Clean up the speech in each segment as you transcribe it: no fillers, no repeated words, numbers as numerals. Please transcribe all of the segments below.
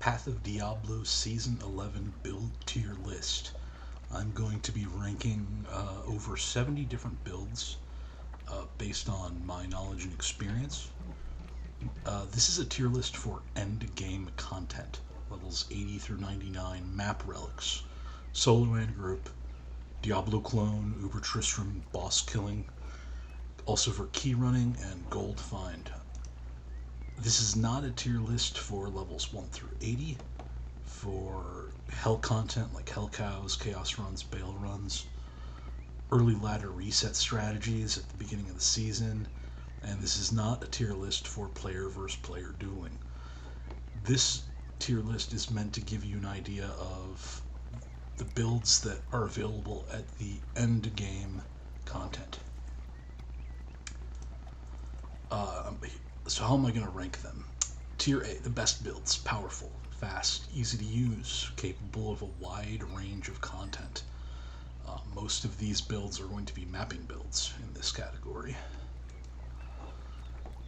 Path of Diablo Season 11 build tier list. I'm going to be ranking over 70 different builds based on my knowledge and experience. This is a tier list for end game content, levels 80 through 99, map relics, solo and group, Diablo clone, Uber Tristram, boss killing, also for key running and gold find. This is not a tier list for levels 1 through 80, for hell content like hell cows, chaos runs, bale runs, early ladder reset strategies at the beginning of the season, and this is not a tier list for player versus player dueling. This tier list is meant to give you an idea of the builds that are available at the end game content. So how am I going to rank them? Tier A, the best builds, powerful, fast, easy to use, capable of a wide range of content. Most of these builds are going to be mapping builds in this category.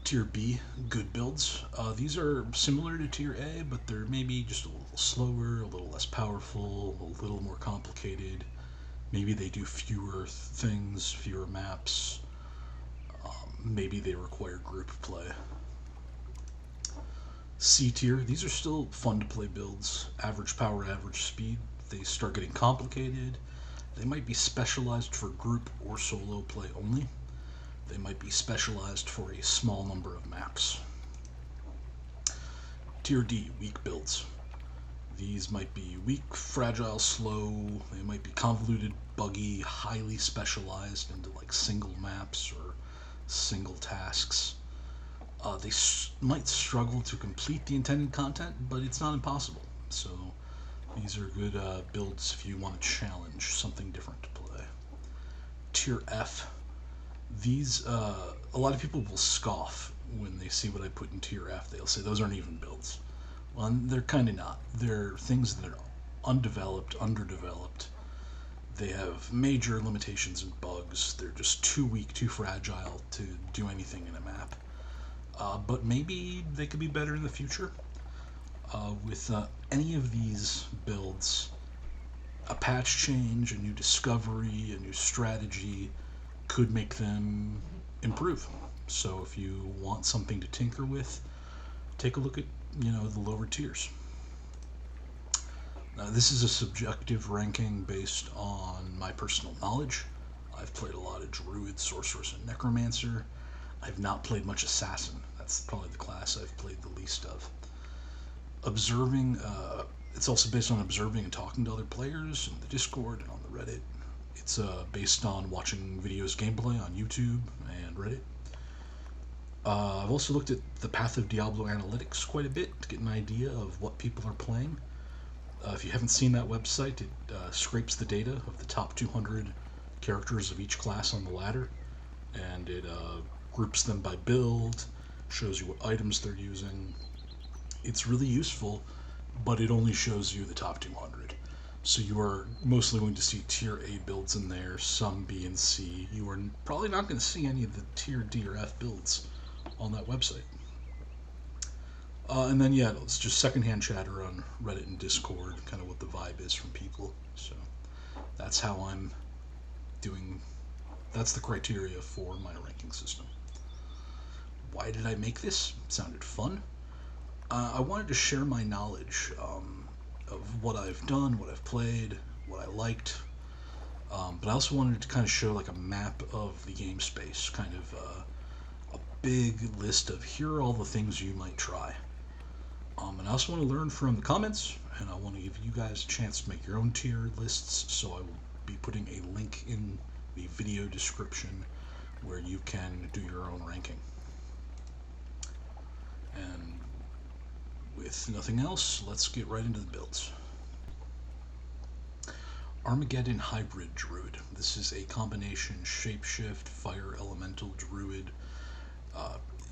Tier B, good builds. These are similar to Tier A, but they're maybe just a little slower, a little less powerful, a little more complicated. Maybe they do fewer things, fewer maps. Maybe they require group play. C tier, these are still fun to play builds. Average power, average speed. They start getting complicated. They might be specialized for group or solo play only. They might be specialized for a small number of maps. Tier D, weak builds. These might be weak, fragile, slow. They might be convoluted, buggy, highly specialized into like single maps or single tasks. They might struggle to complete the intended content, but it's not impossible. So these are good builds if you want to challenge something different to play. Tier F. These, a lot of people will scoff when they see what I put in Tier F. They'll say those aren't even builds. Well, they're kind of not. They're things that are undeveloped, underdeveloped. They have major limitations and bugs. They're just too weak, too fragile to do anything in a map. But maybe they could be better in the future. With any of these builds, a patch change, a new discovery, a new strategy could make them improve. So if you want something to tinker with, take a look at, the lower tiers. Now, this is a subjective ranking based on my personal knowledge. I've played a lot of Druid, Sorceress, and Necromancer. I've not played much Assassin. That's probably the class I've played the least of. Observing, it's also based on observing and talking to other players in the Discord and on the Reddit. It's based on watching videos gameplay on YouTube and Reddit. I've also looked at the Path of Diablo analytics quite a bit to get an idea of what people are playing. If you haven't seen that website, it scrapes the data of the top 200 characters of each class on the ladder, and it groups them by build, shows you what items they're using. It's really useful, but it only shows you the top 200. So you are mostly going to see Tier A builds in there, some B and C. You are probably not going to see any of the Tier D or F builds on that website. And then, it's just secondhand chatter on Reddit and Discord, kind of what the vibe is from people. So that's how I'm doing. That's the criteria for my ranking system. Why did I make this? It sounded fun. I wanted to share my knowledge of what I've done, what I've played, what I liked. But I also wanted to kind of show like a map of the game space, kind of a big list of here are all the things you might try. And I also want to learn from the comments, and I want to give you guys a chance to make your own tier lists, so I will be putting a link in the video description where you can do your own ranking. And with nothing else, let's get right into the builds. Armageddon Hybrid Druid. This is a combination shapeshift, fire elemental druid.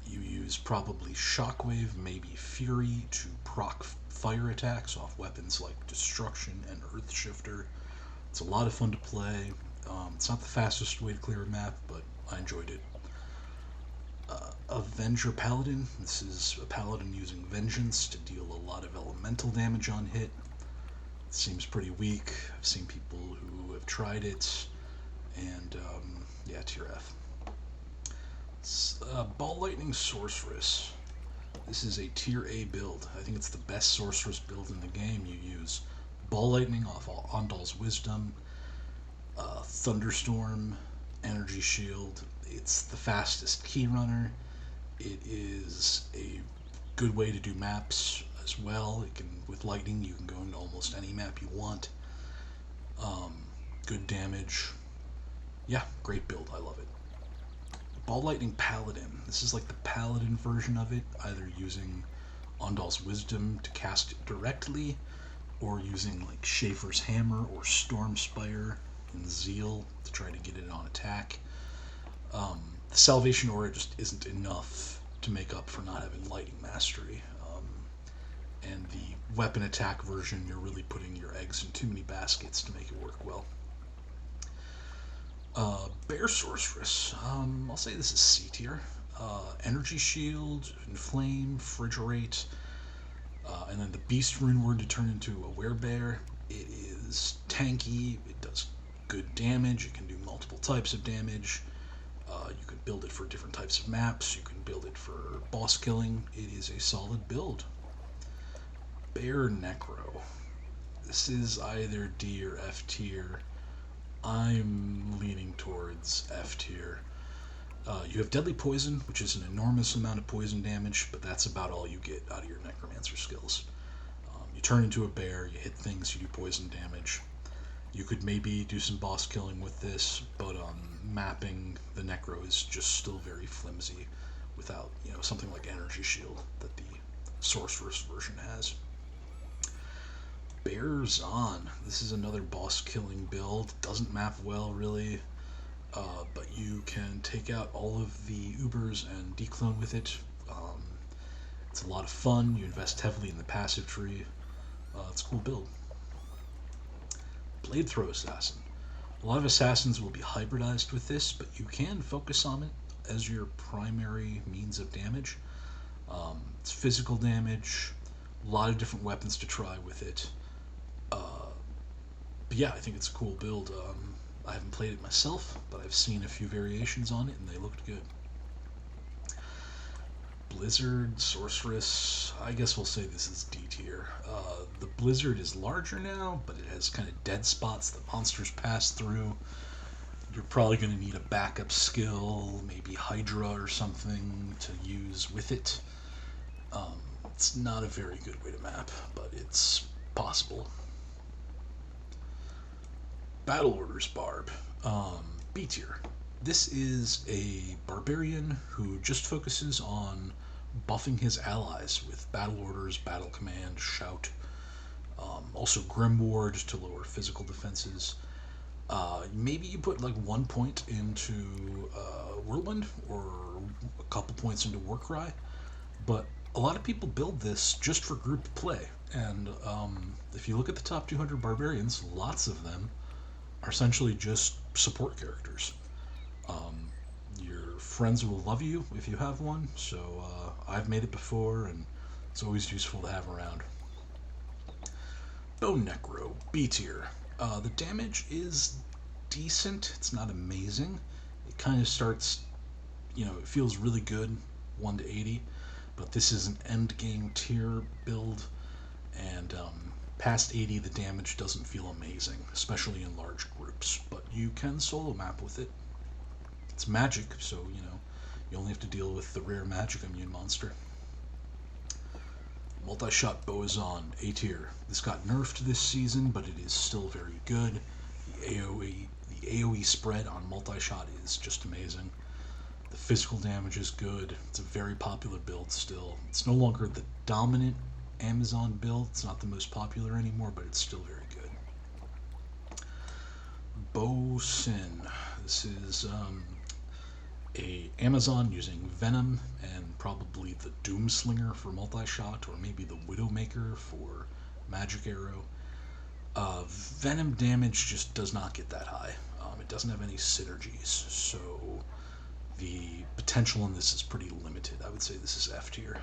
You use probably Shockwave, maybe Fury to proc fire attacks off weapons like Destruction and Earthshifter. It's a lot of fun to play. It's not the fastest way to clear a map, but I enjoyed it. Avenger Paladin. This is a paladin using vengeance to deal a lot of elemental damage on hit. It seems pretty weak. I've seen people who have tried it, and yeah, tier F. Ball Lightning Sorceress. This is a tier A build. I think it's the best Sorceress build in the game. You use Ball Lightning off Ondal's Wisdom, Thunderstorm, Energy Shield. It's the fastest key runner. It is a good way to do maps as well. With lightning, you can go into almost any map you want. Good damage. Yeah, great build. I love it. Ball Lightning Paladin. This is like the Paladin version of it, either using Ondal's Wisdom to cast it directly, or using like Schaefer's Hammer or Stormspire and Zeal to try to get it on attack. The Salvation Aura just isn't enough to make up for not having Lighting Mastery. And the weapon attack version, you're really putting your eggs in too many baskets to make it work well. Bear Sorceress. I'll say this is C tier. Energy Shield, Inflame, Frigerate, and then the Beast Rune Word to turn into a Werebear. It is tanky, it does good damage, it can do multiple types of damage. You can build it for different types of maps, you can build it for boss killing. It is a solid build. Bear Necro. This is either D or F tier. I'm leaning towards F tier. You have Deadly Poison, which is an enormous amount of poison damage, but that's about all you get out of your Necromancer skills. You turn into a bear, you hit things, you do poison damage. You could maybe do some boss killing with this, but mapping the Necro is just still very flimsy without, something like Energy Shield that the Sorceress version has. Bear Zon. This is another boss killing build. Doesn't map well really, but you can take out all of the Ubers and declone with it. It's a lot of fun. You invest heavily in the passive tree. It's a cool build. Blade Throw Assassin. A lot of assassins will be hybridized with this, but you can focus on it as your primary means of damage. It's physical damage, a lot of different weapons to try with it. But yeah, I think it's a cool build. I haven't played it myself, but I've seen a few variations on it, and they looked good. Blizzard, Sorceress, I guess we'll say this is D tier. The Blizzard is larger now, but it has kind of dead spots that monsters pass through. You're probably going to need a backup skill, maybe Hydra or something to use with it. It's not a very good way to map, but it's possible. Battle Orders Barb, B tier. This is a barbarian who just focuses on buffing his allies with Battle Orders, Battle Command, Shout. Also Grim Ward to lower physical defenses. Maybe you put like 1 point into Whirlwind or a couple points into Warcry, but a lot of people build this just for group play. And if you look at the top 200 barbarians, lots of them are essentially just support characters. Your friends will love you if you have one, so I've made it before, and it's always useful to have around. Bone Necro, B tier. The damage is decent, it's not amazing. It kind of starts, it feels really good, 1 to 80, but this is an end game tier build, and past 80 the damage doesn't feel amazing, especially in large groups, but you can solo map with it. It's magic, so you only have to deal with the rare magic immune monster. Multi-shot Boazon, A tier. This got nerfed this season, but it is still very good. The AoE spread on multi-shot is just amazing. The physical damage is good. It's a very popular build still. It's no longer the dominant Amazon build. It's not the most popular anymore, but it's still very good. Bo-Sin. This is a Amazon using Venom and probably the Doomslinger for multi-shot, or maybe the Widowmaker for Magic Arrow. Venom damage just does not get that high. It doesn't have any synergies, so The potential in this is pretty limited. I would say this is F tier.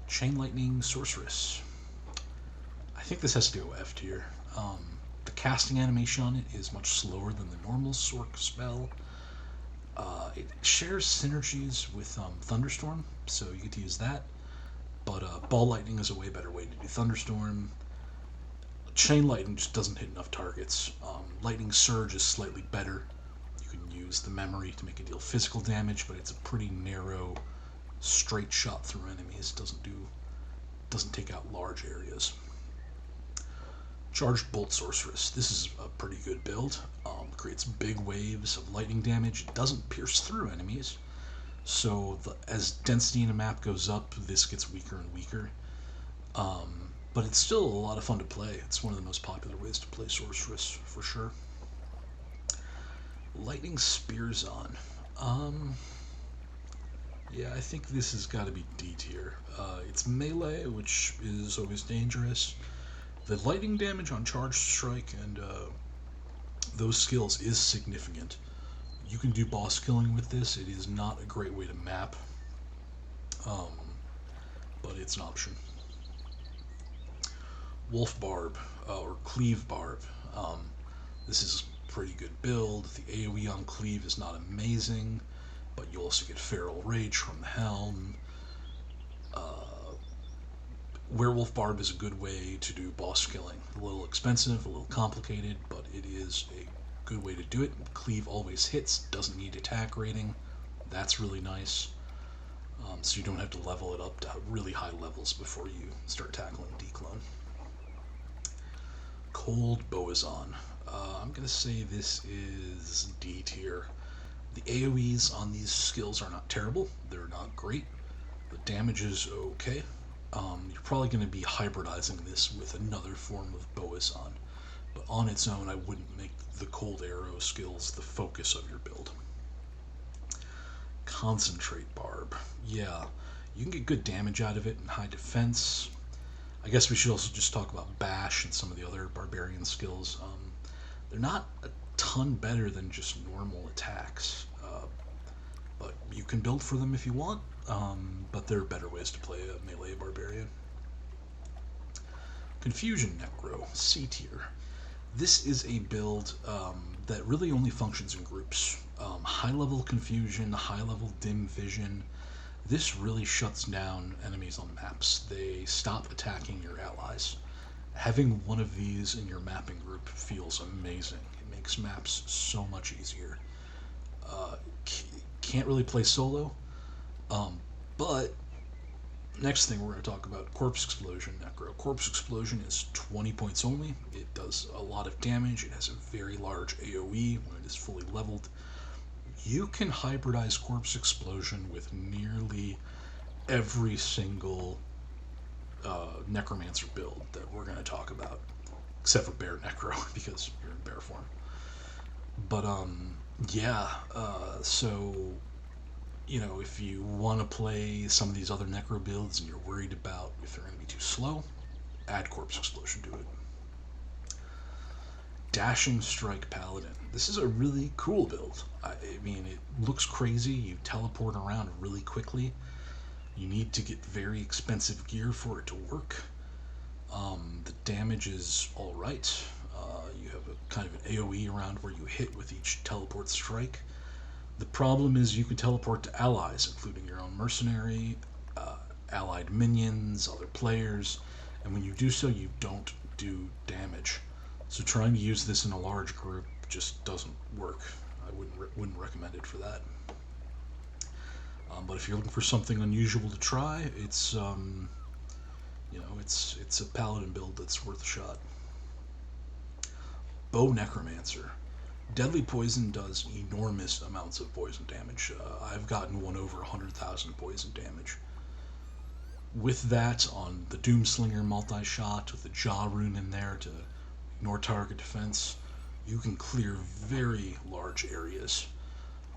Chain Lightning Sorceress. I think this has to go F tier. The casting animation on it is much slower than the normal Sorc spell. It shares synergies with Thunderstorm, so you get to use that. But Ball Lightning is a way better way to do Thunderstorm. Chain Lightning just doesn't hit enough targets. Lightning Surge is slightly better. You can use the memory to make it deal physical damage, but it's a pretty narrow, straight shot through enemies. Doesn't take out large areas. Charged Bolt Sorceress. This is a pretty good build. Creates big waves of lightning damage. It doesn't pierce through enemies. So as density in a map goes up, this gets weaker and weaker. But it's still a lot of fun to play. It's one of the most popular ways to play Sorceress, for sure. Lightning Spears on. Yeah, I think this has got to be D tier. It's melee, which is always dangerous. The lightning damage on Charged Strike and those skills is significant. You can do boss killing with this. It is not a great way to map, but it's an option. Wolf Barb, or Cleave Barb. This is a pretty good build. The AoE on Cleave is not amazing, but you also get Feral Rage from the Helm. Werewolf Barb is a good way to do boss killing. A little expensive, a little complicated, but it is a good way to do it. Cleave always hits, doesn't need attack rating. That's really nice. So you don't have to level it up to really high levels before you start tackling Declone. Cold Boazon. I'm going to say this is D tier. The AoEs on these skills are not terrible. They're not great. The damage is okay. You're probably going to be hybridizing this with another form of Boazon. But on its own, I wouldn't make the Cold Arrow skills the focus of your build. Concentrate Barb. Yeah, you can get good damage out of it and high defense. I guess we should also just talk about Bash and some of the other Barbarian skills. They're not a ton better than just normal attacks, but you can build for them if you want, but there are better ways to play a melee Barbarian. Confusion Necro, C tier. This is a build that really only functions in groups. High-level Confusion, high-level Dim Vision. This really shuts down enemies on maps. They stop attacking your allies. Having one of these in your mapping group feels amazing. It makes maps so much easier. Can't really play solo, but next thing we're going to talk about, Corpse Explosion Necro. Corpse Explosion is 20 points only. It does a lot of damage. It has a very large AoE when it is fully leveled. You can hybridize Corpse Explosion with nearly every single Necromancer build that we're going to talk about, except for Bear Necro, because you're in bear form. But, so, if you want to play some of these other Necro builds and you're worried about if they're going to be too slow, add Corpse Explosion to it. Dashing Strike Paladin. This is a really cool build. I mean, it looks crazy. You teleport around really quickly. You need to get very expensive gear for it to work. The damage is alright. You have a kind of an AoE around where you hit with each teleport strike. The problem is you can teleport to allies, including your own mercenary, allied minions, other players, and when you do so, you don't do damage. So trying to use this in a large group just doesn't work. I wouldn't recommend it for that. But if you're looking for something unusual to try, it's it's a Paladin build that's worth a shot. Bow Necromancer. Deadly Poison does enormous amounts of poison damage. I've gotten one over 100,000 poison damage. With that, on the Doomslinger multi-shot, with the Jaw Rune in there to ignore target defense, you can clear very large areas.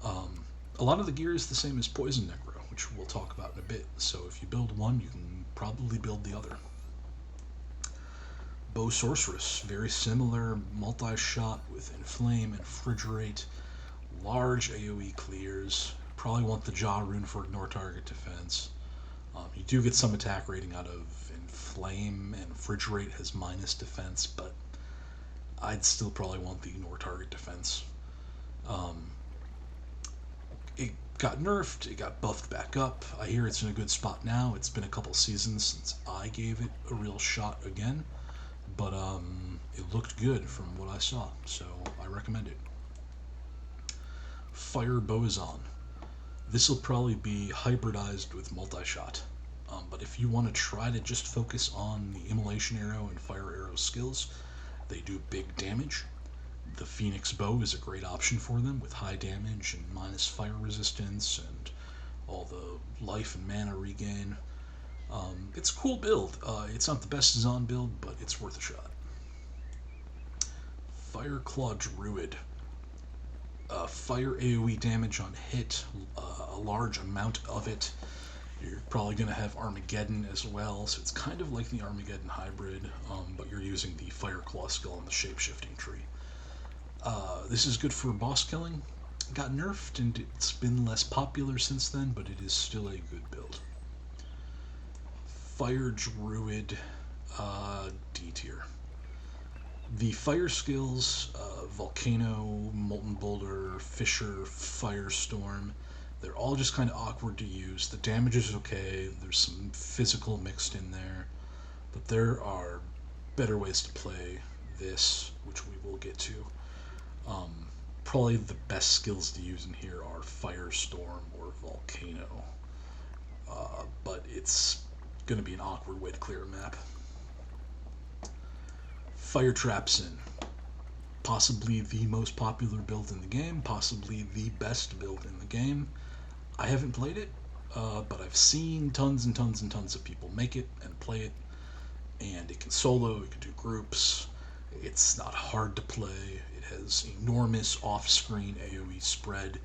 A lot of the gear is the same as Poison Necro, which we'll talk about in a bit, so if you build one, you can probably build the other. Bow Sorceress, very similar, multi-shot with Inflame and Refrigerate. large AoE clears. Probably want the Jaw rune for ignore target defense. You do get some attack rating out of Inflame, and Refrigerate has minus defense, but I'd still probably want the ignore target defense. It got nerfed, it got buffed back up. I hear it's in a good spot now. It's been a couple seasons since I gave it a real shot again, but it looked good from what I saw, so I recommend it. Fire Boson. This will probably be hybridized with multi-shot, but if you want to try to just focus on the Immolation Arrow and Fire Arrow skills, they do big damage. The Phoenix Bow is a great option for them with high damage and minus fire resistance and all the life and mana regain. It's a cool build. It's not the best Zon build, but it's worth a shot. Fireclaw Druid. Fire AoE damage on hit, a large amount of it. You're probably going to have Armageddon as well, so it's kind of like the Armageddon hybrid, but you're using the Fireclaw skill on the shapeshifting tree. This is good for boss killing. It got nerfed and it's been less popular since then, but it is still a good build. Fire Druid, D tier. The fire skills, Volcano, Molten Boulder, Fissure, Firestorm, they're all just kind of awkward to use. The damage is okay, there's some physical mixed in there, but there are better ways to play this, which we will get to. Probably the best skills to use in here are Firestorm or Volcano, but it's going to be an awkward way to clear a map. Fire Trapsin, possibly the most popular build in the game, possibly the best build in the game. I haven't played it, but I've seen tons and tons and tons of people make it and play it, and it can solo, it can do groups, it's not hard to play, it has enormous off-screen AoE spread,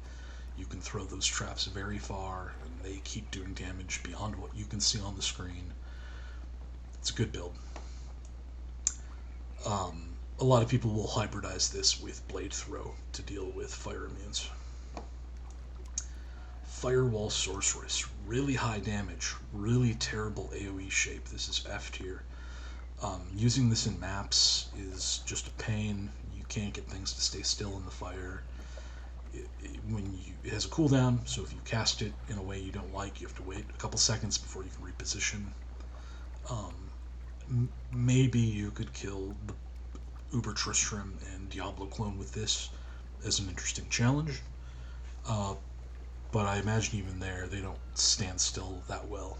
you can throw those traps very far, and they keep doing damage beyond what you can see on the screen. It's a good build. A lot of people will hybridize this with Blade Throw to deal with fire immunes. Firewall Sorceress, really high damage, really terrible AoE shape. This is F tier. Using this in maps is just a pain. You can't get things to stay still in the fire. It has a cooldown, so if you cast it in a way you don't like, you have to wait a couple seconds before you can reposition. Maybe you could kill the Uber Tristram and Diablo clone with this as an interesting challenge, but I imagine even there they don't stand still that well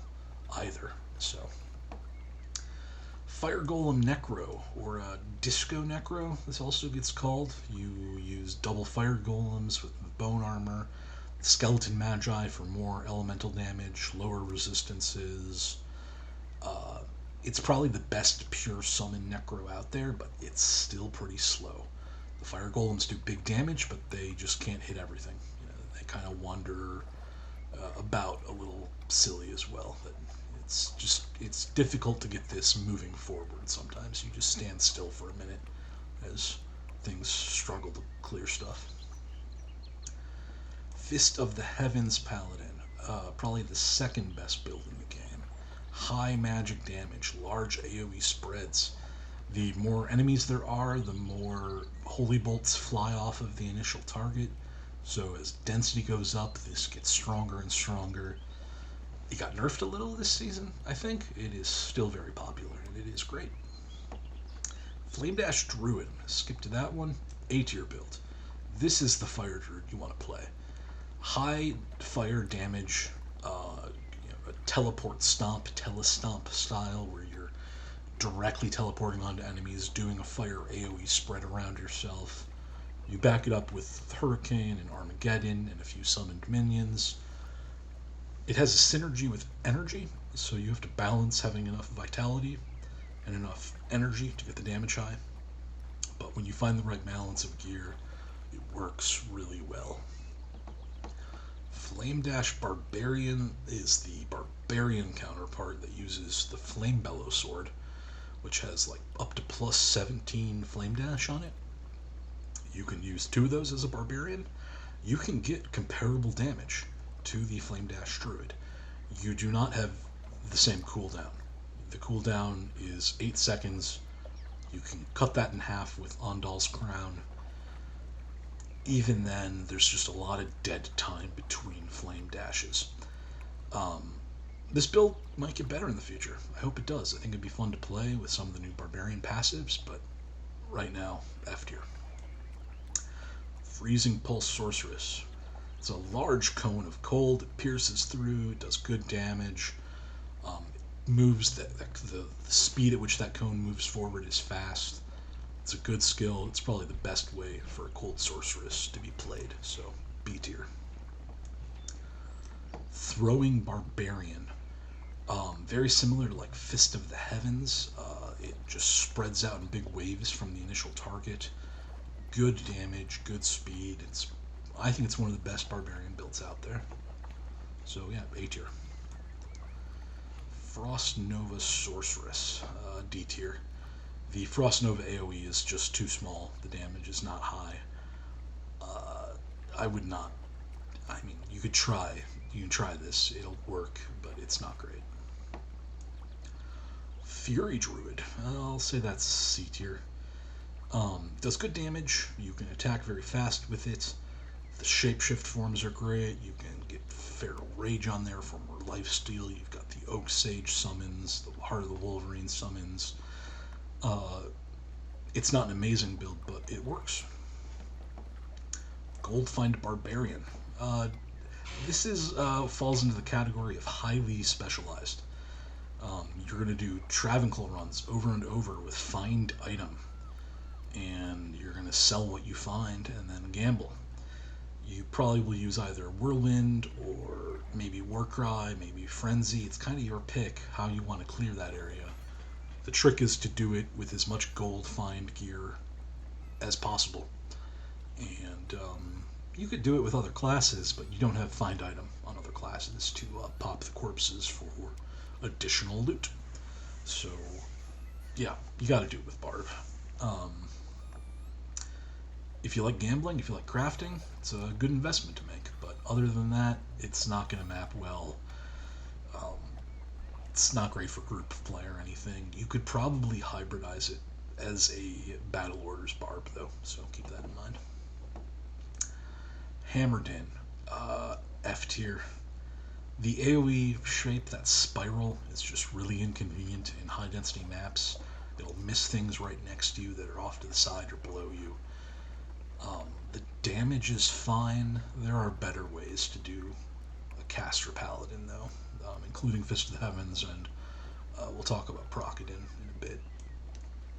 either. So Fire Golem Necro, or Disco Necro, this also gets called. You use double Fire Golems with bone armor, Skeleton Magi for more elemental damage, lower resistances. It's probably the best pure summon Necro out there, but it's still pretty slow. The Fire Golems do big damage, but they just can't hit everything. They kind of wander about a little silly as well. But it's difficult to get this moving forward sometimes. You just stand still for a minute as things struggle to clear stuff. Fist of the Heavens Paladin, probably the second best build in the game. High magic damage, large AoE spreads. The more enemies there are, the more holy bolts fly off of the initial target. So as density goes up, this gets stronger and stronger. It got nerfed a little this season, I think. It is still very popular, and it is great. Flame Dash Druid, skip to that one. A tier build. This is the fire druid you want to play. High fire damage, a teleport stomp, telestomp style, where you're directly teleporting onto enemies, doing a fire AoE spread around yourself. You back it up with Hurricane and Armageddon and a few summoned minions. It has a synergy with energy, so you have to balance having enough vitality and enough energy to get the damage high. But when you find the right balance of gear, it works really well. Flame Dash Barbarian is the Barbarian counterpart that uses the Flame Bellow Sword, which has like up to plus 17 Flame Dash on it. You can use two of those as a Barbarian, you can get comparable damage to the Flame Dash Druid. You do not have the same cooldown. The cooldown is 8 seconds. You can cut that in half with Ondal's Crown. Even then, there's just a lot of dead time between flame dashes. This build might get better in the future. I hope it does. I think it'd be fun to play with some of the new Barbarian passives, but right now, F tier. Freezing Pulse Sorceress. It's a large cone of cold. It pierces through, does good damage. Moves the speed at which that cone moves forward is fast. It's a good skill. It's probably the best way for a cold sorceress to be played, so B tier. Throwing Barbarian. Very similar to like Fist of the Heavens. It just spreads out in big waves from the initial target. Good damage, good speed. I think it's one of the best Barbarian builds out there. So yeah, A tier. Frost Nova Sorceress, D tier. The Frost Nova AoE is just too small. The damage is not high. I would not. I mean, you could try. You can try this. It'll work, but it's not great. Fury Druid. I'll say that's C tier. Does good damage. You can attack very fast with it. The shapeshift forms are great. You can get Feral Rage on there for more lifesteal. You've got the Oak Sage summons, the Heart of the Wolverine summons. It's not an amazing build, but it works. Goldfind Barbarian. This falls into the category of highly specialized. You're going to do Travenclaw runs over and over with Find Item, and you're going to sell what you find and then gamble. You probably will use either Whirlwind or maybe Warcry, maybe Frenzy. It's kind of your pick how you want to clear that area. The trick is to do it with as much gold find gear as possible. And you could do it with other classes, but you don't have find item on other classes to pop the corpses for additional loot. So, yeah, you got to do it with Barb. If you like gambling, if you like crafting, it's a good investment to make. But other than that, it's not going to map well. It's not great for group play or anything. You could probably hybridize it as a Battle Orders Barb, though, so keep that in mind. Hammered In, F tier. The AoE shape, that spiral, is just really inconvenient in high-density maps. It'll miss things right next to you that are off to the side or below you. The damage is fine. There are better ways to do a caster Paladin, though, including Fist of the Heavens, and we'll talk about Procodin in a bit.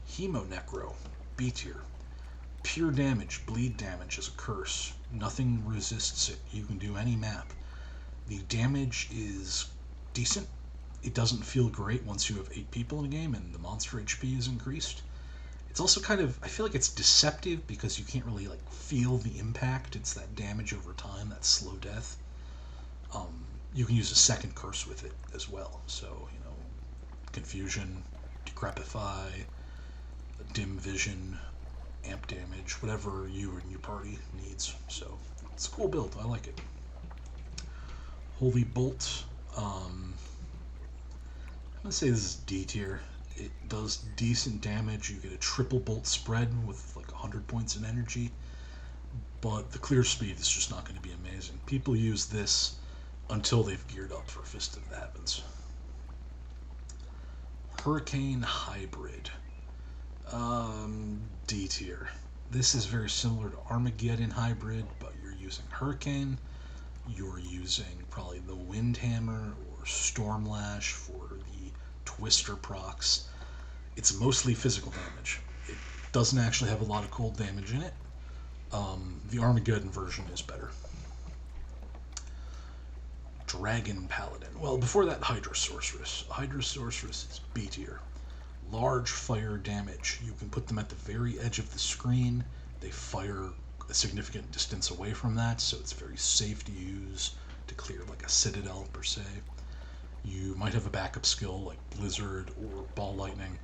Hemo Necro, B tier. Pure damage, bleed damage is a curse. Nothing resists it. You can do any map. The damage is decent. It doesn't feel great once you have 8 people in a game and the monster HP is increased. It's also kind of, I feel like it's deceptive because you can't really like feel the impact. It's that damage over time, that slow death. You can use a second curse with it as well. So, you know, Confusion, Decrepify, Dim Vision, Amp Damage, whatever you and your party needs. So, it's a cool build. I like it. Holy Bolt. I'm going to say this is D tier. It does decent damage. You get a triple bolt spread with like 100 points in energy, but the clear speed is just not going to be amazing. People use this until they've geared up for Fist of the Heavens. Hurricane Hybrid. D tier. This is very similar to Armageddon Hybrid, but you're using Hurricane. You're using probably the Windhammer or Stormlash for the Twister procs. It's mostly physical damage. It doesn't actually have a lot of cold damage in it. The Armageddon version is better. Dragon Paladin. Well, before that, Hydra Sorceress. Hydra Sorceress is B tier. Large fire damage. You can put them at the very edge of the screen. They fire a significant distance away from that, so it's very safe to use to clear like a citadel per se. You might have a backup skill like Blizzard or Ball Lightning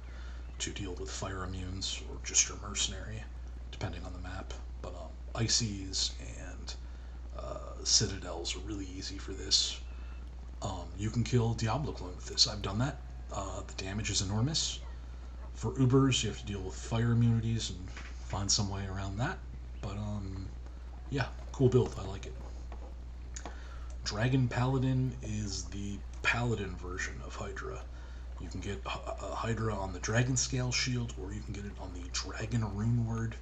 to deal with fire immunes, or just your mercenary, depending on the map. But Ices and citadels are really easy for this. You can kill Diablo clone with this. I've done that. The damage is enormous. For Ubers, you have to deal with fire immunities and find some way around that. But yeah, cool build. I like it. Dragon Paladin is the Paladin version of Hydra. You can get Hydra on the Dragon Scale shield, or you can get it on the Dragon Rune Word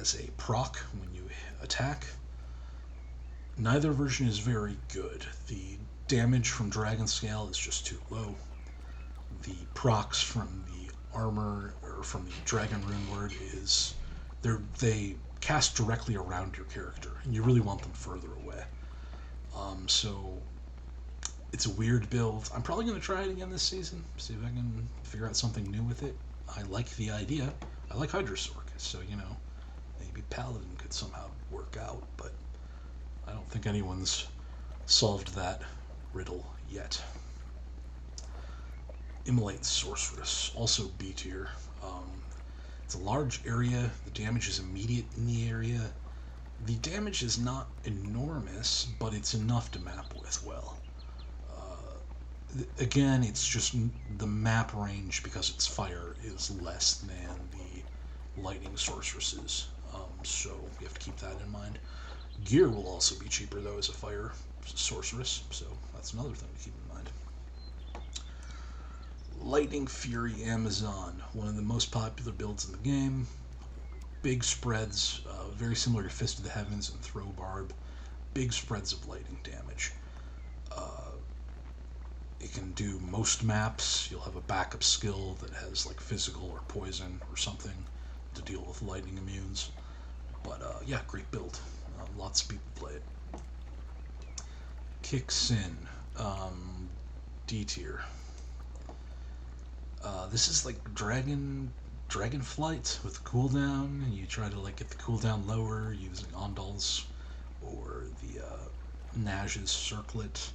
as a proc when you attack. Neither version is very good. The damage from Dragon Scale is just too low. The procs from the armor, or from the Dragon Rune Word, is they cast directly around your character, and you really want them further away. So it's a weird build. I'm probably going to try it again this season, see if I can figure out something new with it. I like the idea. I like Hydra Sork, so, maybe Paladin could somehow work out, but I don't think anyone's solved that riddle yet. Immolate Sorceress, also B tier. It's a large area. The damage is immediate in the area. The damage is not enormous, but it's enough to map with well. Again, it's just the map range, because it's fire, is less than the lightning sorceresses. So you have to keep that in mind. Gear will also be cheaper, though, as a fire sorceress, so that's another thing to keep in mind. Lightning Fury Amazon, one of the most popular builds in the game. Big spreads, very similar to Fist of the Heavens and Throw Barb. Big spreads of lightning damage. It can do most maps. You'll have a backup skill that has like physical or poison or something to deal with lightning immunes. But yeah, great build. Lots of people play it. Kicks in. D tier. This is like Dragonflight with cooldown. You try to like get the cooldown lower using Ondal's or the Naj's Circlet.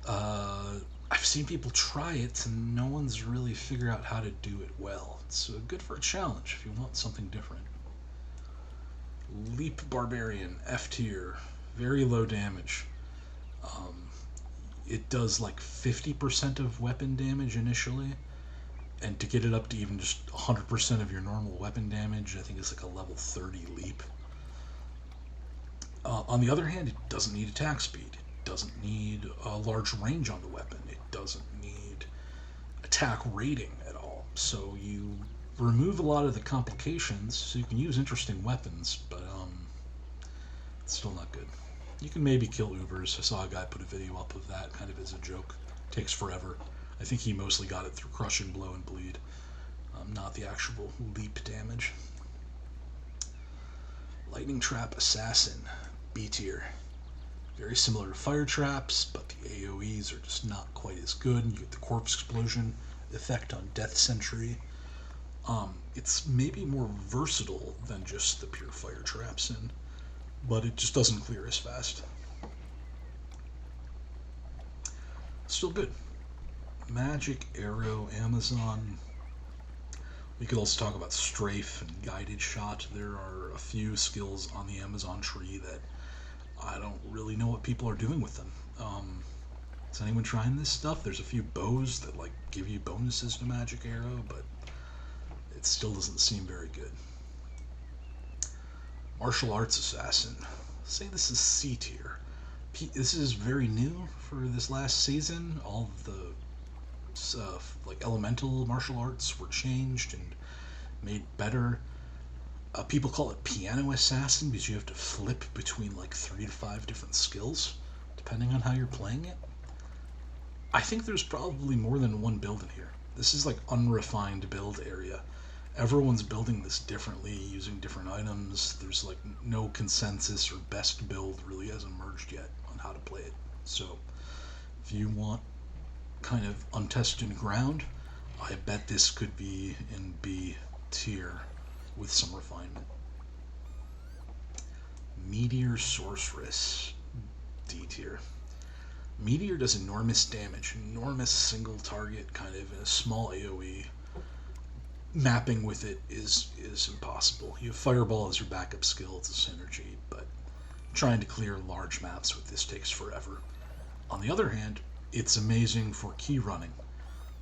I've seen people try it, and no one's really figured out how to do it well. It's good for a challenge if you want something different. Leap Barbarian, F tier, very low damage. It does like 50% of weapon damage initially, and to get it up to even just 100% of your normal weapon damage, I think it's like a level 30 leap. On the other hand, it doesn't need attack speed. It doesn't need a large range on the weapon. It doesn't need attack rating at all. So you remove a lot of the complications, so you can use interesting weapons, but it's still not good. You can maybe kill Ubers. I saw a guy put a video up of that kind of as a joke. Takes forever. I think he mostly got it through Crushing Blow and Bleed, not the actual leap damage. Lightning Trap Assassin, B tier. Very similar to Fire Traps, but the AoEs are just not quite as good. You get the Corpse Explosion effect on Death Sentry. It's maybe more versatile than just the pure Fire Traps, but it just doesn't clear as fast. Still good. Magic Arrow Amazon. We could also talk about Strafe and Guided Shot. There are a few skills on the Amazon tree that I don't really know what people are doing with them. Is anyone trying this stuff? There's a few bows that like give you bonuses to Magic Arrow, but it still doesn't seem very good. Martial Arts Assassin. Say this is C tier. This is very new for this last season. All of the like elemental martial arts were changed and made better. People call it Piano Assassin because you have to flip between like 3 to 5 different skills depending on how you're playing it. I think there's probably more than one build in here. This is like unrefined build area. Everyone's building this differently, using different items. There's like no consensus or best build really hasn't emerged yet on how to play it. So if you want kind of untested ground, I bet this could be in B tier with some refinement. Meteor Sorceress, D tier. Meteor does enormous damage, enormous single target kind of in a small AoE. Mapping with it is impossible. You have Fireball as your backup skill, it's a synergy, but trying to clear large maps with this takes forever. On the other hand, it's amazing for key running.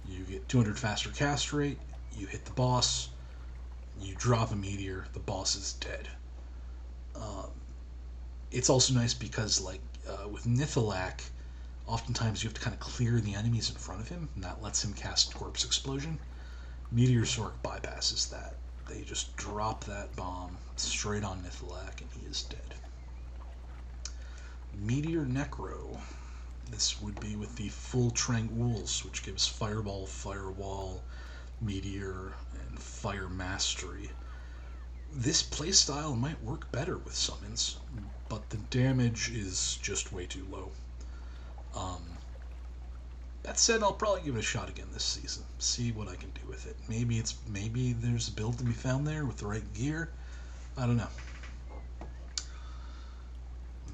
You get 200 faster cast rate, you hit the boss, you drop a meteor, the boss is dead. It's also nice because, like, with Nithalak, oftentimes you have to kind of clear the enemies in front of him, and that lets him cast Corpse Explosion. Meteor Sork bypasses that. They just drop that bomb straight on Nithalak, and he is dead. Meteor Necro. This would be with the full Tranguils, which gives Fireball, Firewall, Meteor, and Fire Mastery. This playstyle might work better with summons, but the damage is just way too low. That said, I'll probably give it a shot again this season. See what I can do with it. Maybe there's a build to be found there with the right gear. I don't know.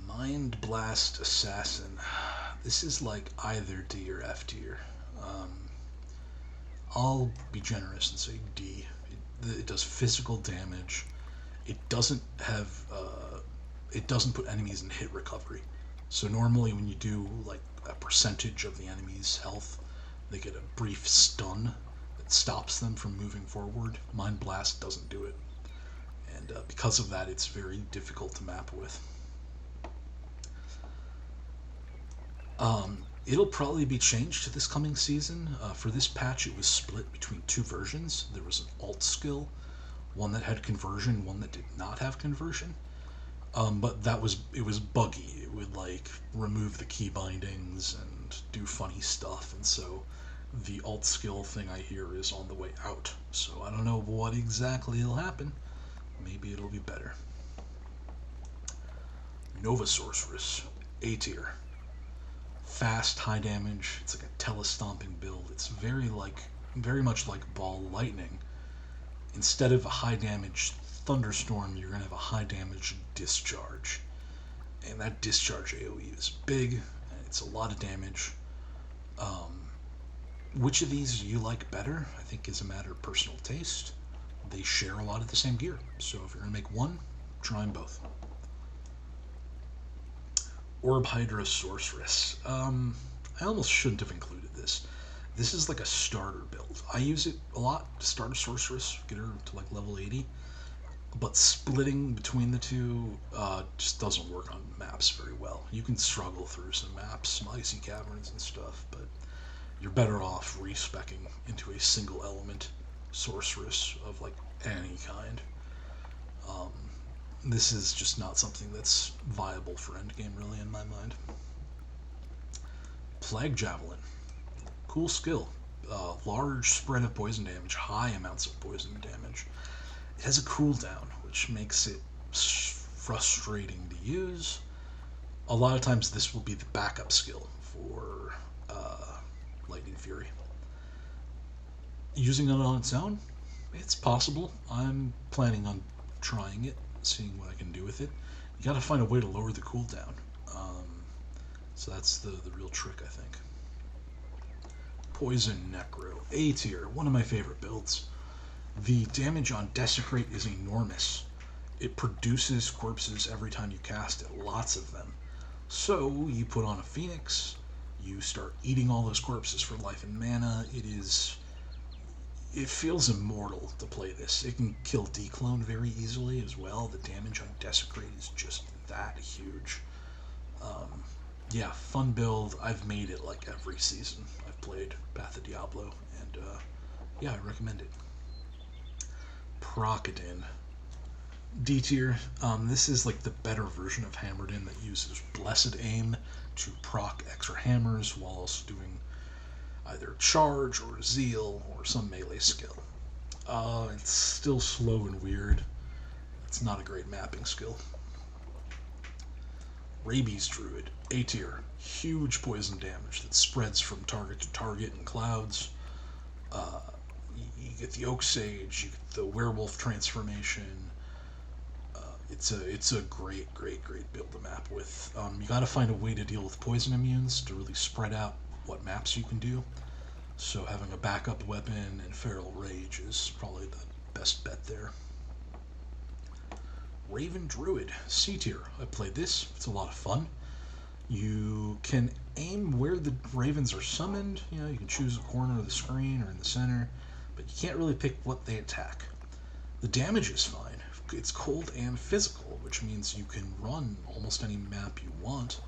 Mind Blast Assassin. This is like either D or F tier. I'll be generous and say D. It does physical damage. It doesn't put enemies in hit recovery. So normally when you do like a percentage of the enemy's health, they get a brief stun that stops them from moving forward. Mind Blast doesn't do it. And because of that, it's very difficult to map with. It'll probably be changed this coming season. For this patch, it was split between two versions. There was an alt skill, one that had conversion, one that did not have conversion. But it was buggy. It would like remove the key bindings and do funny stuff, and so the alt skill thing I hear is on the way out. So I don't know what exactly will happen. Maybe it'll be better. Nova Sorceress, A tier. Fast, high damage. It's like a telestomping build. It's very much like Ball Lightning. Instead of a high damage Thunderstorm, you're going to have a high damage Discharge. And that Discharge AoE is big, and it's a lot of damage. Which of these you like better, I think, is a matter of personal taste. They share a lot of the same gear, so if you're going to make one, try them both. Orb Hydra Sorceress. I almost shouldn't have included this. This is like a starter build. I use it a lot to start a Sorceress, get her to like level 80. But splitting between the two just doesn't work on maps very well. You can struggle through some maps, some icy caverns and stuff, but you're better off respecking into a single element Sorceress of like any kind. This is just not something that's viable for endgame, really, in my mind. Plague Javelin. Cool skill. Large spread of poison damage, high amounts of poison damage. It has a cooldown, which makes it frustrating to use. A lot of times this will be the backup skill for Lightning Fury. Using it on its own, it's possible. I'm planning on trying it, seeing what I can do with it. You gotta find a way to lower the cooldown. So that's the real trick, I think. Poison Necro, A tier, one of my favorite builds. The damage on Desecrate is enormous. It produces corpses every time you cast it, lots of them. So you put on a Phoenix, you start eating all those corpses for life and mana. It feels immortal to play this. It can kill Declone very easily as well. The damage on Desecrate is just that huge. Yeah, fun build. I've made it like every season I've played Path of Diablo, and yeah, I recommend it. Procodin. D tier. This is like the better version of Hammerdin that uses Blessed Aim to proc extra hammers while also doing either Charge or Zeal or some melee skill. It's still slow and weird. It's not a great mapping skill. Rabies Druid, A tier. Huge poison damage that spreads from target to target in clouds. You get the Oak Sage, you get the Werewolf transformation. It's a great build to map with. You gotta find a way to deal with poison immunes to really spread out what maps you can do. So having a backup weapon and Feral Rage is probably the best bet there. Raven Druid, C tier. I played this. It's a lot of fun. You can aim where the ravens are summoned. You know, you can choose a corner of the screen or in the center, but you can't really pick what they attack. The damage is fine. It's cold and physical, which means you can run almost any map you want.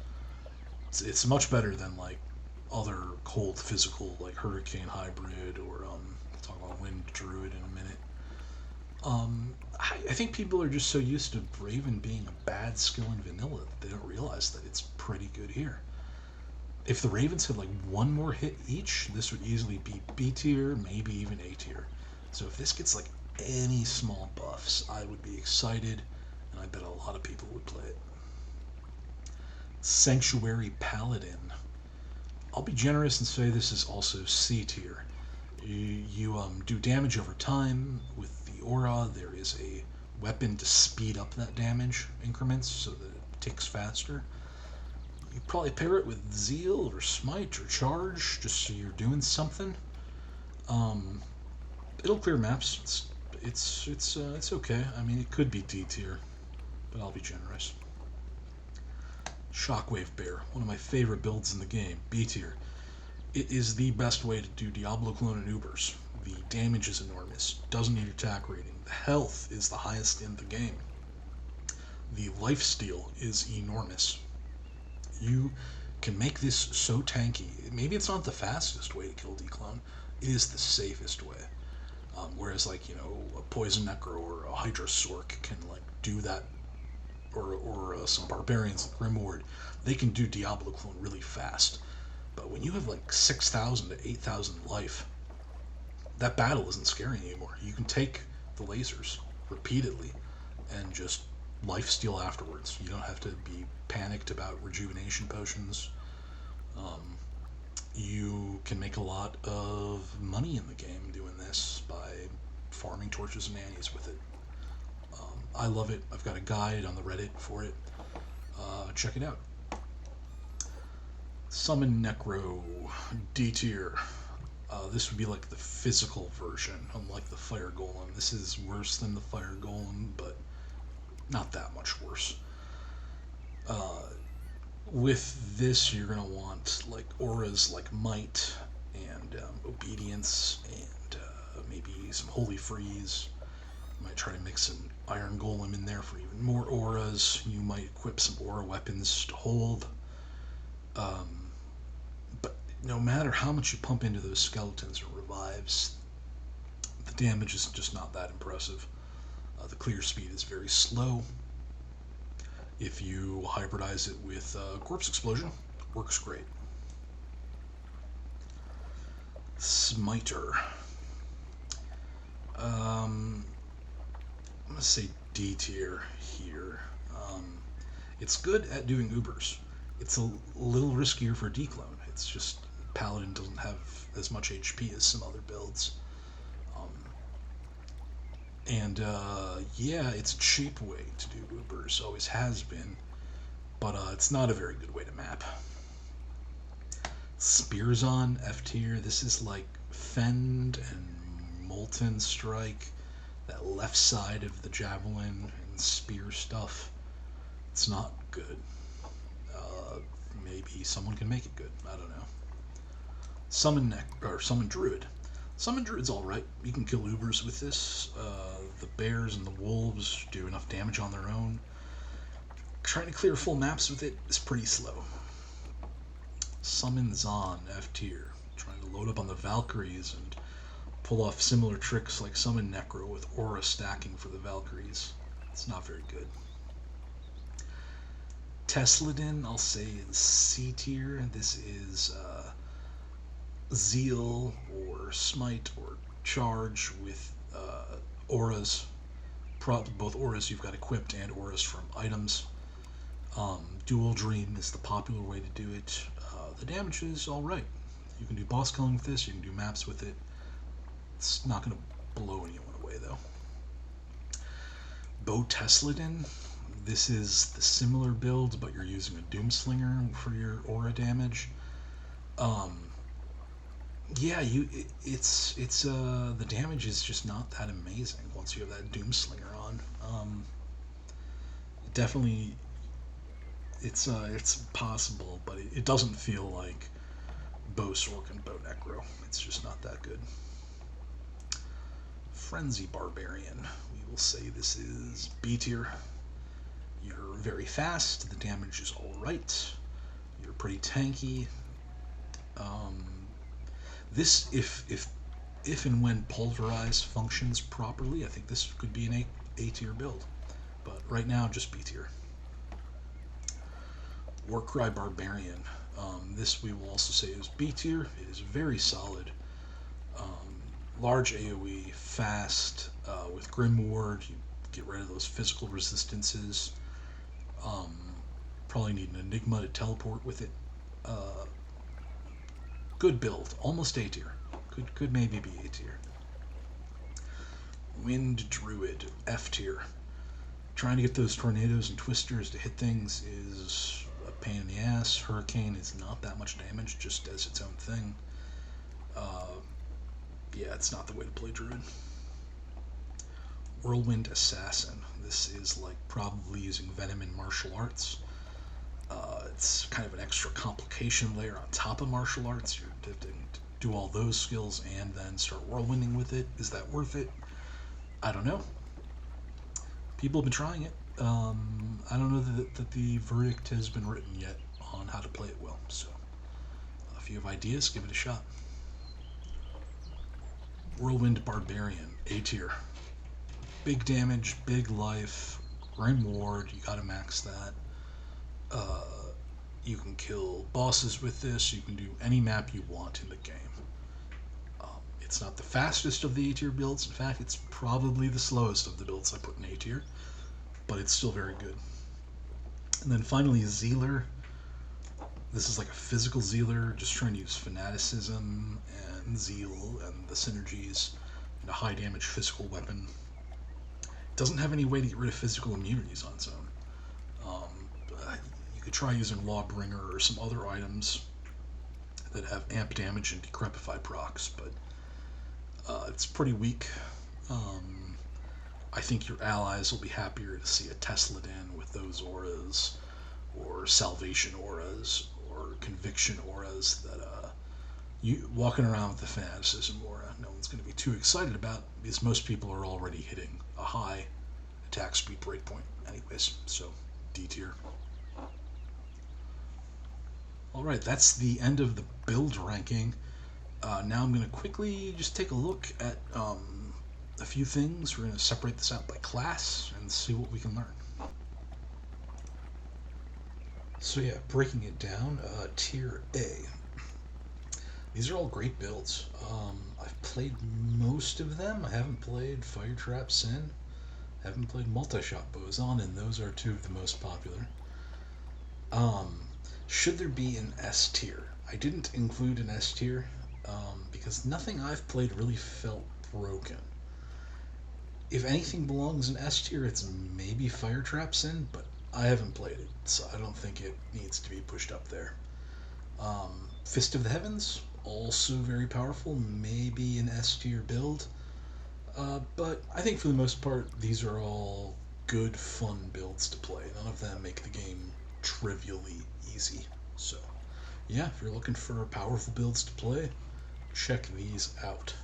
It's much better than like other cold physical like Hurricane Hybrid or we'll talk about Wind Druid in a minute. I think people are just so used to Raven being a bad skill in vanilla that they don't realize that it's pretty good here. If the Ravens had like one more hit each, this would easily be B tier, maybe even A tier. So if this gets like any small buffs, I would be excited, and I bet a lot of people would play it. Sanctuary Paladin. I'll be generous and say this is also C tier. You do damage over time with the aura. There is a weapon to speed up that damage increments so that it ticks faster. You probably pair it with Zeal or Smite or Charge just so you're doing something. It'll clear maps. It's okay. I mean, it could be D tier, but I'll be generous. Shockwave Bear, one of my favorite builds in the game, B tier. It is the best way to do Diablo clone and Ubers. The damage is enormous, doesn't need attack rating. The health is the highest in the game. The lifesteal is enormous. You can make this so tanky. Maybe it's not the fastest way to kill D-Clone. It is the safest way. Whereas, like, you know, a Poison Necro or a Hydra Sork can, like, do that, or some Barbarians like Grimward, they can do Diablo clone really fast. But when you have like 6,000 to 8,000 life, that battle isn't scary anymore. You can take the lasers repeatedly and just lifesteal afterwards. You don't have to be panicked about rejuvenation potions. You can make a lot of money in the game doing this by farming torches and annies with it. I love it. I've got a guide on the Reddit for it. Check it out. Summon Necro, D tier. This would be like the physical version, unlike the Fire Golem. This is worse than the Fire Golem, but not that much worse. With this, you're going to want like auras like Might and Obedience and maybe some Holy Freeze. You might try to mix an Iron Golem in there for even more auras. You might equip some aura weapons to hold. But no matter how much you pump into those skeletons or revives, the damage is just not that impressive. The clear speed is very slow. If you hybridize it with Corpse Explosion, works great. Smiter. I'm going to say D tier here. It's good at doing Ubers. It's a little riskier for D-Clone. It's just Paladin doesn't have as much HP as some other builds. Yeah, it's a cheap way to do Ubers, always has been, but it's not a very good way to map. Spears on F tier. This is like Fend and Molten Strike, that left side of the Javelin and Spear stuff. It's not good. Maybe someone can make it good. I don't know. Summon Druid. Summon Druid's alright. You can kill Ubers with this. The bears and the wolves do enough damage on their own. Trying to clear full maps with it is pretty slow. Summon Zon, F tier. Trying to load up on the Valkyries and pull off similar tricks like Summon Necro with aura stacking for the Valkyries. It's not very good. Tesladin, I'll say, is C tier. This is Zeal or Smite or Charge with auras. Both auras you've got equipped and auras from items. Dual Dream is the popular way to do it. The damage is alright. You can do boss killing with this, you can do maps with it. It's not going to blow anyone away though. Bo Tesladin. This is the similar build, but you're using a Doomslinger for your aura damage. Yeah, the damage is just not that amazing once you have that Doomslinger on. definitely, it's possible, but it doesn't feel like Bow Sork and Bow Necro. It's just not that good. Frenzy Barbarian. We will say this is B tier. You're very fast. The damage is all right. You're pretty tanky. This, if and when Pulverize functions properly, I think this could be an A tier build. But right now, just B tier. Warcry Barbarian. This we will also say is B tier. It is very solid. Large AoE, fast, with Grim Ward. You get rid of those physical resistances. Probably need an Enigma to teleport with it. Good build. Almost A tier. Could maybe be A tier. Wind Druid, F tier. Trying to get those tornadoes and twisters to hit things is a pain in the ass. Hurricane is not that much damage, just as its own thing. Yeah, it's not the way to play Druid. Whirlwind Assassin. This is like probably using Venom in martial arts. It's kind of an extra complication layer on top of martial arts. You're to do all those skills and then start whirlwinding with it. Is that worth it? I don't know. People have been trying it. I don't know that the verdict has been written yet on how to play it well. So if you have ideas, give it a shot. Whirlwind Barbarian, A tier. Big damage, big life, Grim Ward, you gotta max that. You can kill bosses with this, you can do any map you want in the game. It's not the fastest of the A tier builds, in fact it's probably the slowest of the builds I put in A tier, but it's still very good. And then finally Zealer. This is like a physical Zealer, just trying to use Fanaticism and Zeal and the synergies and a high damage physical weapon. It doesn't have any way to get rid of physical immunities on its own. You could try using Lawbringer or some other items that have amp damage and decrepify procs, but it's pretty weak. I think your allies will be happier to see a Tesladin with those auras, or Salvation auras, or Conviction auras that you walking around with the Fanaticism aura, no one's going to be too excited about because most people are already hitting a high attack speed breakpoint anyways, so D tier. Alright, that's the end of the build ranking. Now I'm going to quickly just take a look at a few things. We're going to separate this out by class and see what we can learn. So yeah, breaking it down, Tier A. These are all great builds. I've played most of them. I haven't played Fire Trap Sin. I haven't played Multi-Shot Boson, and those are two of the most popular. Should there be an S tier? I didn't include an S tier because nothing I've played really felt broken. If anything belongs in S tier, it's maybe Fire Trap Sin, but I haven't played it, so I don't think it needs to be pushed up there. Fist of the Heavens, also very powerful, maybe an S tier build, but I think for the most part these are all good, fun builds to play. None of them make the game trivially easy. So yeah, if you're looking for powerful builds to play, check these out.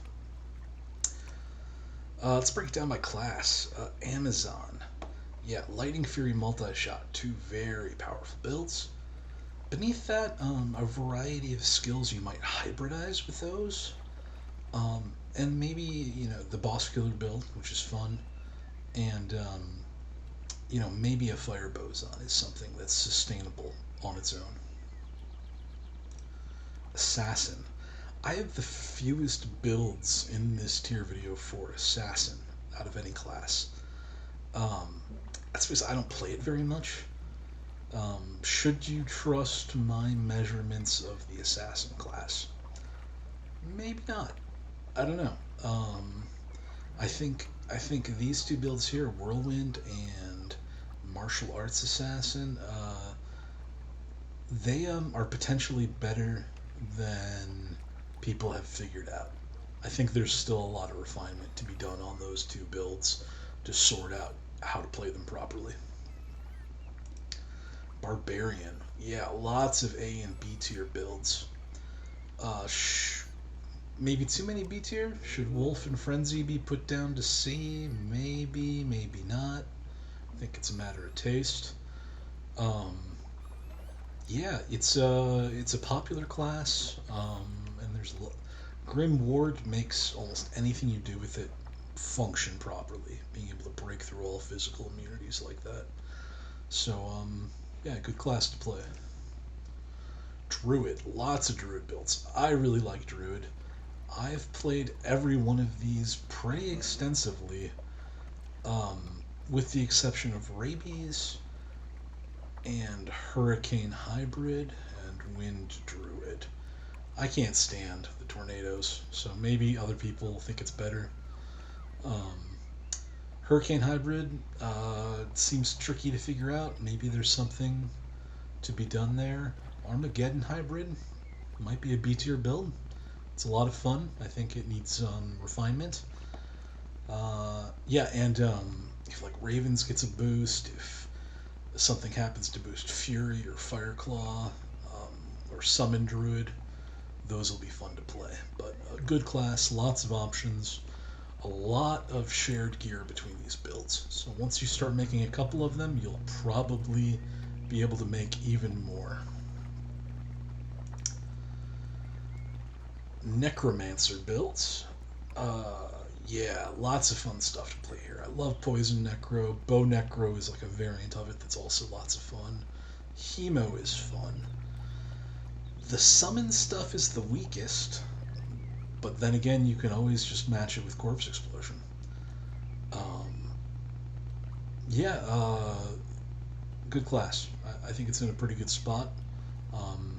Let's break it down by class. Amazon. Yeah, Lightning Fury Multi-Shot, two very powerful builds. Beneath that, a variety of skills you might hybridize with those. And maybe, the Boss Killer build, which is fun. And, maybe a Fire Boson is something that's sustainable on its own. Assassin. I have the fewest builds in this tier video for Assassin out of any class. That's because I don't play it very much. Should you trust my measurements of the Assassin class? Maybe not. I don't know. I think these two builds here, Whirlwind and Martial Arts Assassin, they are potentially better than people have figured out. I think there's still a lot of refinement to be done on those two builds to sort out how to play them properly. Barbarian. Yeah, lots of A and B tier builds. Maybe too many B tier? Should Wolf and Frenzy be put down to C? Maybe, maybe not. I think it's a matter of taste. Um, yeah, it's a popular class, and Grim Ward makes almost anything you do with it function properly, being able to break through all physical immunities like that. So, yeah, good class to play. Druid, lots of Druid builds. I really like Druid. I've played every one of these pretty extensively, with the exception of Rabies and Hurricane Hybrid and Wind Druid. I can't stand the tornadoes, so maybe other people think it's better. Um, Hurricane Hybrid seems tricky to figure out. Maybe there's something to be done there. Armageddon Hybrid might be a B tier build. It's a lot of fun. I think it needs refinement. Yeah, and if like Ravens gets a boost, if something happens to boost Fury or Fireclaw or Summon Druid, those will be fun to play. But a good class, lots of options, a lot of shared gear between these builds. So once you start making a couple of them, you'll probably be able to make even more. Necromancer builds. Yeah, lots of fun stuff to play here. I love Poison Necro. Bow Necro is like a variant of it that's also lots of fun. Hemo is fun. The summon stuff is the weakest, but then again, you can always just match it with Corpse Explosion. Yeah, good class. I think it's in a pretty good spot. Um,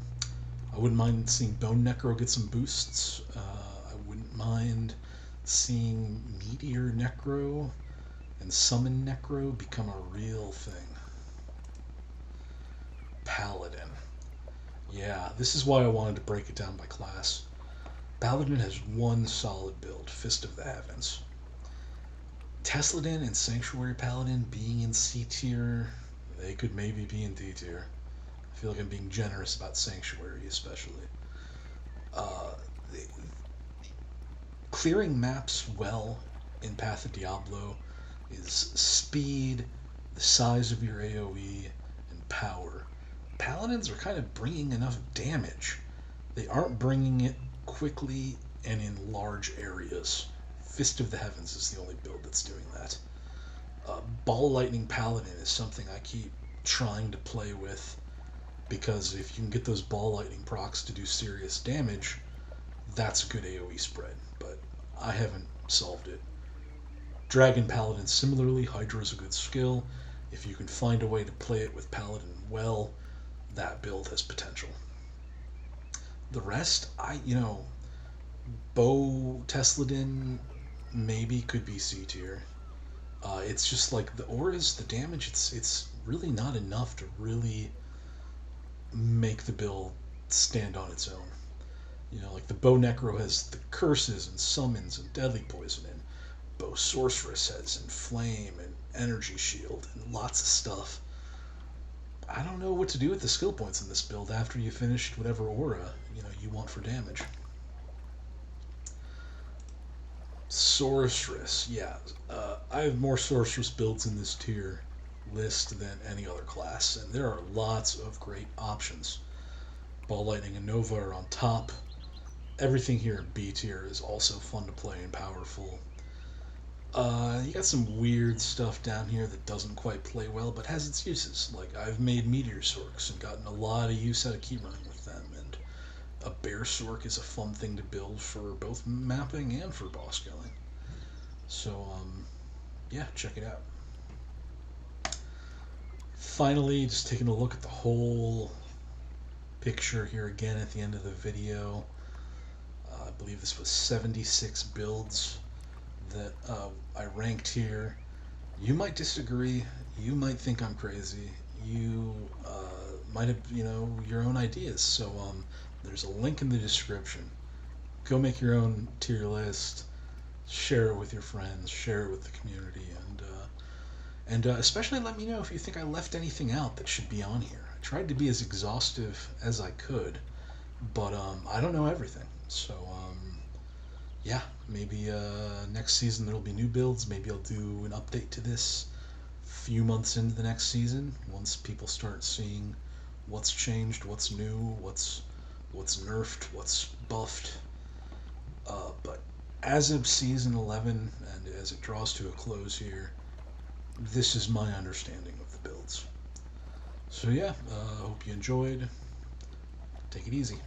I wouldn't mind seeing Bone Necro get some boosts. I wouldn't mind seeing Meteor Necro and Summon Necro become a real thing. Paladin. Yeah, this is why I wanted to break it down by class. Paladin has one solid build, Fist of the Heavens. Tesladin and Sanctuary Paladin being in C tier, they could maybe be in D tier. I feel like I'm being generous about Sanctuary, especially. Uh, Clearing maps well in Path of Diablo is speed, the size of your AoE, and power. Paladins are kind of bringing enough damage. They aren't bringing it quickly and in large areas. Fist of the Heavens is the only build that's doing that. Ball Lightning Paladin is something I keep trying to play with, because if you can get those Ball Lightning procs to do serious damage, that's a good AoE spread, but I haven't solved it. Dragon Paladin similarly, Hydra is a good skill. If you can find a way to play it with Paladin well, that build has potential. The rest, Bow Tesladin maybe could be C tier. It's just like the auras, the damage, it's really not enough to really make the build stand on its own. Like the Bow Necro has the curses and summons and deadly poison, and Bow Sorceress has Inflame and Energy Shield and lots of stuff. I don't know what to do with the skill points in this build after you finished whatever aura you want for damage. Sorceress, yeah. I have more Sorceress builds in this tier list than any other class, and there are lots of great options. Ball Lightning and Nova are on top. Everything here in B tier is also fun to play and powerful. You got some weird stuff down here that doesn't quite play well, but has its uses. Like, I've made Meteor Sorks and gotten a lot of use out of key running with them, and a Bear Sork is a fun thing to build for both mapping and for boss killing. So, yeah, check it out. Finally, just taking a look at the whole picture here again at the end of the video. I believe this was 76 builds that I ranked here. You might disagree. You might think I'm crazy. You might have, your own ideas. So there's a link in the description. Go make your own tier list. Share it with your friends. Share it with the community, and especially let me know if you think I left anything out that should be on here. tried to be as exhaustive as I could, but I don't know everything. So yeah, maybe next season there'll be new builds. Maybe I'll do an update to this few months into the next season once people start seeing what's changed, what's new, what's nerfed, what's buffed. But as of season 11 and as it draws to a close here, this is my understanding of the builds. So yeah, hope you enjoyed. Take it easy.